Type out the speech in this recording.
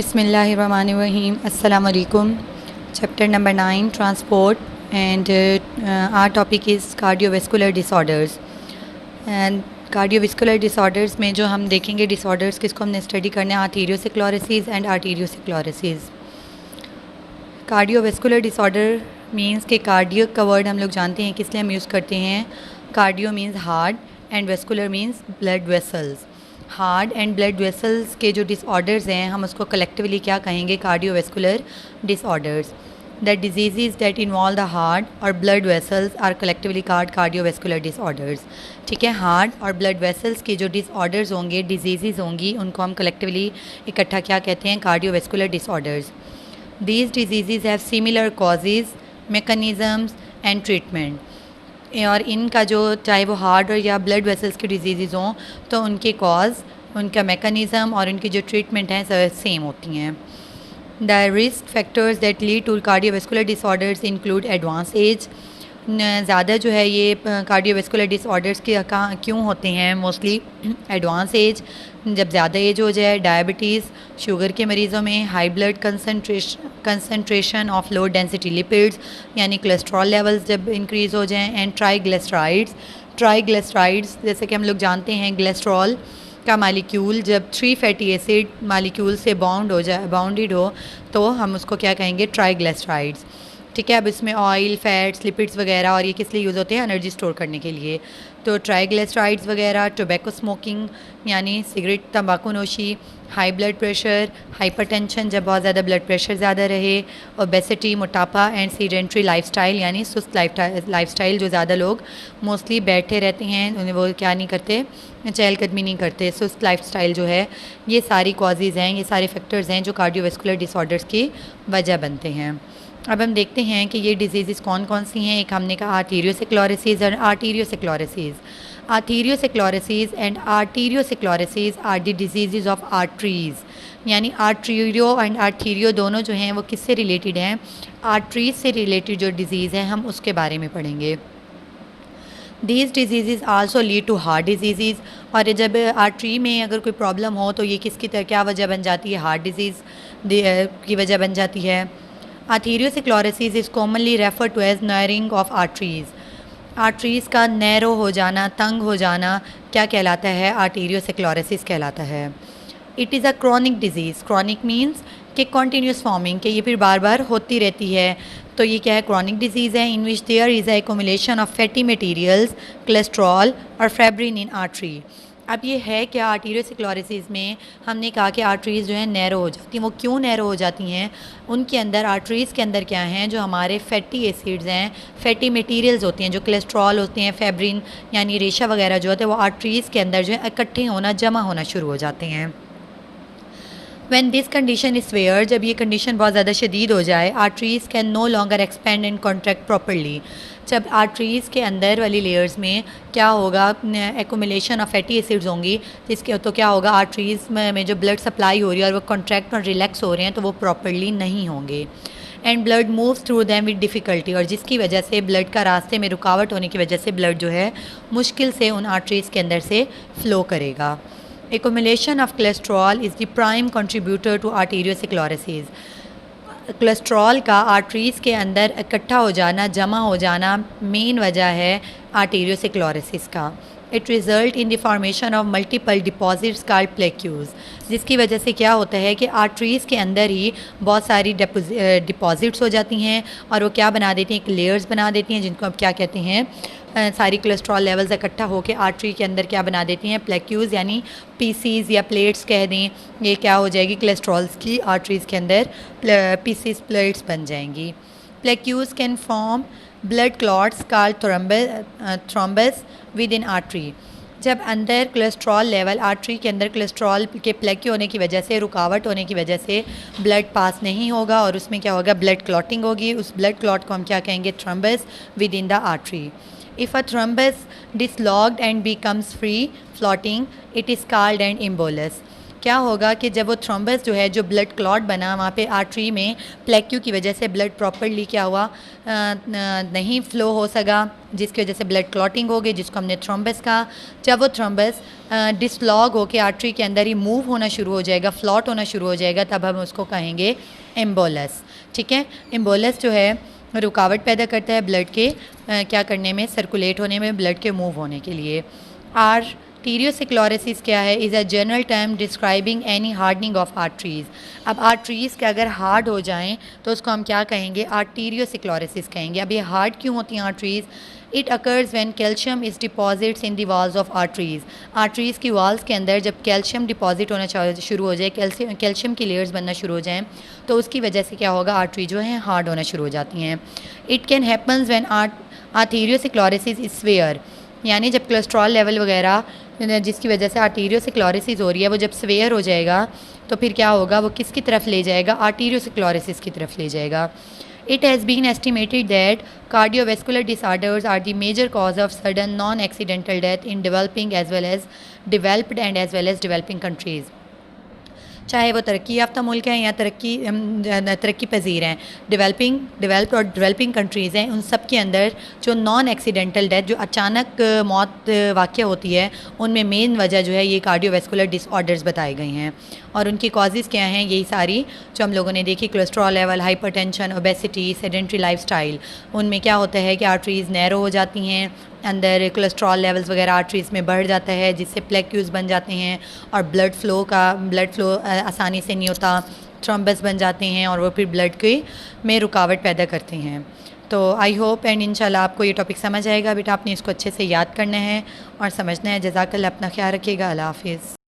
बिस्मिल्लाहिर्रहमानिर्रहीम। अस्सलाम वालेकुम। Chapter number 9 transport and our topic is cardiovascular disorders. And cardiovascular disorders में जो हम देखेंगे डिसऑर्डर्स किसको हमने स्टडी करना है, atherosclerosis and arteriosclerosis. Cardiovascular disorder means के कार्डियक का वर्ड हम लोग जानते हैं किस लिए हम यूज़ करते हैं। Cardio means heart and vascular means blood vessels. Heart and blood vessels के जो डिसऑर्डर्स हैं हम उसको कलेक्टिवली क्या कहेंगे, cardiovascular disorders. That disease that involve the heart और blood vessels are collectively called cardiovascular disorders. ठीक है, हार्ट और ब्लड वेसल्स की जो डिसऑर्डर्स होंगे, डिजीज़ होंगी, उनको हम कलेक्टिवली इकट्ठा क्या कहते हैं, cardiovascular disorders. These diseases have similar causes, mechanisms and treatment. और इनका जो चाहे वो हार्ट और या ब्लड वेसल्स की डिजीज़ हों तो उनके कॉज, उनका मेकनिज़म और उनकी जो ट्रीटमेंट हैं सब सेम होती हैं। The risk factors that lead to cardiovascular disorders include advance age. ज़्यादा जो है ये कार्डियोवैस्कुलर डिसऑर्डर्स के क्यों होते हैं, मोस्टली एडवांस एज, जब ज़्यादा एज हो जाए, डायबिटीज़, शुगर के मरीज़ों में, high blood concentration of low density lipids यानी कोलेस्ट्रॉल लेवल्स जब इंक्रीज़ हो जाएं, एंड ट्राइग्लिसराइड्स जैसे कि हम लोग जानते हैं ग्लिसरॉल का मालिक्यूल जब 3 फैटी एसिड मालिक्यूल से बाउंडेड हो तो हम उसको क्या कहेंगे, ट्राइग्लिसराइड्स। ठीक है, अब इसमें ऑयल, फैट्स, लिपिड्स वगैरह, और ये किस लिए यूज़ होते हैं, एनर्जी स्टोर करने के लिए। तो ट्राइग्लिसराइड्स वगैरह, टोबैको स्मोकिंग यानी सिगरेट तंबाकू नोशी, हाई ब्लड प्रेशर, हाइपरटेंशन जब बहुत ज़्यादा ब्लड प्रेशर ज़्यादा रहे, ओबेसिटी मोटापा, एंड सीडेंट्री लाइफस्टाइल यानी सुस्त लाइफस्टाइल, जो ज़्यादा लोग मोस्टली बैठे रहते हैं, उन्हें वो क्या नहीं करते, चहलकदमी नहीं करते, सुस्त लाइफस्टाइल जो है, ये सारी कॉजेज़ हैं, ये सारे फैक्टर्स हैं जो कार्डियोवैस्कुलर डिसऑर्डर्स की वजह बनते हैं। अब हम देखते हैं कि ये डिजीज़ कौन कौन सी हैं। एक हमने कहा आर्थीरियोस्क्लेरोसिस और arteriosclerosis. Atherosclerosis and arteriosclerosis are the disease of arteries, यानी आर्टीरियो एंड आर्थीरियो दोनों जो हैं वो किससे रिलेटेड हैं, आर्टरीज से रिलेटेड जो डिज़ीज़ है हम उसके बारे में पढ़ेंगे। These disease also lead to heart disease, और जब आर्टरी में अगर कोई प्रॉब्लम हो तो ये किसकी तरह क्या वजह बन जाती है, हार्ट डिजीज़ की वजह बन जाती है। Atherosclerosis is commonly refer to as narrowing of arteries. Arteries का नैरो हो जाना, तंग हो जाना क्या कहलाता है, आर्थीरियोस्क्लेरोसिस कहलाता है। It is a chronic disease. Chronic means कि कॉन्टीन्यूस फॉर्मिंग, कि ये फिर बार बार होती रहती है, तो ये क्या है, क्रॉनिक डिजीज़ है। In which there is a accumulation of fatty materials, cholesterol और फैब्रिन इन आर्टरी। अब ये है क्या, आर्टीरियोस्क्लेरोसिस में हमने कहा कि आर्टरीज़ जो है नैरो हो जाती हैं। वो क्यों नैरो हो जाती हैं, उनके अंदर आर्टरीज़ के अंदर क्या हैं, जो हमारे फैटी एसिड्स हैं, फैटी मटीरियल्स होती हैं, जो कोलेस्ट्रॉल होते हैं, फैब्रिन यानी रेशा वगैरह जो होते हैं, वो आर्टरीज़ के अंदर जो है इकट्ठे होना, जमा होना शुरू हो जाते हैं। When this condition is severe, जब ये कंडीशन बहुत ज़्यादा शदीद हो जाए, arteries can no longer expand and contract properly. जब आर्टरीज़ के अंदर वाली लेयर्स में क्या होगा, एक्युमुलेशन ऑफ फैटी एसिड्स होंगी, जिसके तो क्या होगा, आर्टरीज़ में जो ब्लड सप्लाई हो रही है और वो कॉन्ट्रैक्ट और रिलैक्स हो रहे हैं तो वो प्रॉपरली नहीं होंगे। And blood moves through them with difficulty, और जिसकी वजह से ब्लड का रास्ते में रुकावट होने की वजह से ब्लड जो है मुश्किल से उन आर्टरीज़ के अंदर से फ़्लो करेगा। Accumulation of cholesterol is the prime contributor to arteriosclerosis. Cholesterol का आर्टरीज़ के अंदर इकट्ठा हो जाना, जमा हो जाना मेन वजह है आर्टीरियोस्क्लेरोसिस का। It result in the formation of multiple deposits called plaques, जिसकी वजह से क्या होता है कि आर्टरीज़ के अंदर ही बहुत सारी डिपॉजिट्स हो जाती हैं और वो क्या बना देती हैं, एक लेयर्स बना देती हैं, जिनको अब क्या कहते हैं, सारी कोलेस्ट्रॉल लेवल्स इकट्ठा होकर आर्टरी के अंदर क्या बना देती हैं, प्लेक्यूज़ यानी पीसीज़ या प्लेट्स कह दें। ये क्या हो जाएगी, कोलेस्ट्रॉल्स की आर्टरीज़ के अंदर पीसीज़ प्लेट्स बन जाएंगी। Plaques can form blood clots called thrombus within artery. जब अंदर कोलेस्ट्रॉल लेवल, आर्टरी के अंदर कोलेस्ट्रॉल के प्लेक्यू होने की वजह से, रुकावट होने की वजह से ब्लड पास नहीं होगा और उसमें क्या होगा, ब्लड क्लॉटिंग होगी। उस ब्लड क्लॉट को हम क्या कहेंगे, thrombus with in the artery. If a thrombus dislodged and becomes free floating, it is called an embolus. क्या होगा कि जब वो थ्रोम्बस जो है, जो ब्लड क्लॉट बना वहाँ पे आर्टरी में, प्लेक्यू की वजह से ब्लड प्रॉपरली क्या हुआ, नहीं फ़्लो हो सका, जिसकी वजह से ब्लड क्लॉटिंग हो गई, जिसको हमने थ्रोम्बस कहा। जब वो थ्रोम्बस डिसलॉग होकर आर्टरी के अंदर ही मूव होना शुरू हो जाएगा, फ्लॉट होना शुरू हो जाएगा, तब हम उसको कहेंगे एम्बोलस। ठीक है, एम्बोलस जो है रुकावट पैदा करता है ब्लड के क्या करने में, सर्कुलेट होने में, ब्लड के मूव होने के लिए। आर्टीरियोस्क्लेरोसिस क्या है, is a general term describing any hardening of arteries. अब आर्टरीज़ के अगर हार्ड हो जाएं तो उसको हम क्या कहेंगे, आर्टीरियोस्क्लेरोसिस कहेंगे। अब ये हार्ड क्यों होती हैं arteries? It occurs when calcium is deposits in the walls of arteries. Arteries की वॉल्स के अंदर जब कैल्शियम डिपॉजिट होना शुरू हो जाए, कैल्शियम की लेयर्स बनना शुरू हो जाएँ, तो उसकी वजह से क्या होगा, आर्टरी जो है हार्ड होना शुरू हो जाती हैं। It can happens when arteriosclerosis is swear, यानी जब कोलेस्ट्रॉल लेवल वगैरह जिसकी वजह से आर्टीरियोस्क्लेरोसिस हो रही है, वो जब स्वेयर हो जाएगा तो फिर क्या होगा, वो किसकी तरफ ले जाएगा, आर्टीरियोस्क्लेरोसिस की तरफ ले जाएगा। It has been estimated that cardiovascular disorders are the major cause of sudden non-accidental death in developing as well as developed and as well as developing countries. चाहे वो तरक्की याफ्ता मुल्क हैं या तरक्की पजीर हैं, डेवलप्ड और डेवलपिंग कंट्रीज़ हैं, उन सब के अंदर जो नॉन एक्सीडेंटल डेथ, जो अचानक मौत वाक़या होती है, उनमें मेन वजह जो है ये कार्डियोवैस्कुलर डिसऑर्डर्स बताए गए हैं। और उनकी कॉजेज़ क्या हैं, यही सारी जो हम लोगों ने देखी, cholesterol level, hypertension, obesity, sedentary lifestyle. उनमें क्या होता है कि आर्टरीज़ नैरो हो जाती हैं, अंदर कोलेस्ट्रॉल लेवल्स वगैरह आर्टरीज़ में बढ़ जाता है, जिससे प्लेक्यूज़ बन जाते हैं और ब्लड फ्लो आसानी से नहीं होता, थ्रोम्बस बन जाते हैं और वो फिर ब्लड के में रुकावट पैदा करते हैं। तो आई होप एंड इंशाल्लाह आपको ये टॉपिक समझ आएगा। बेटा आपने इसको अच्छे से याद करना है और समझना है। जज़ाकल्लाह, अपना ख्याल रखिएगा। अल्लाह हाफ़िज़।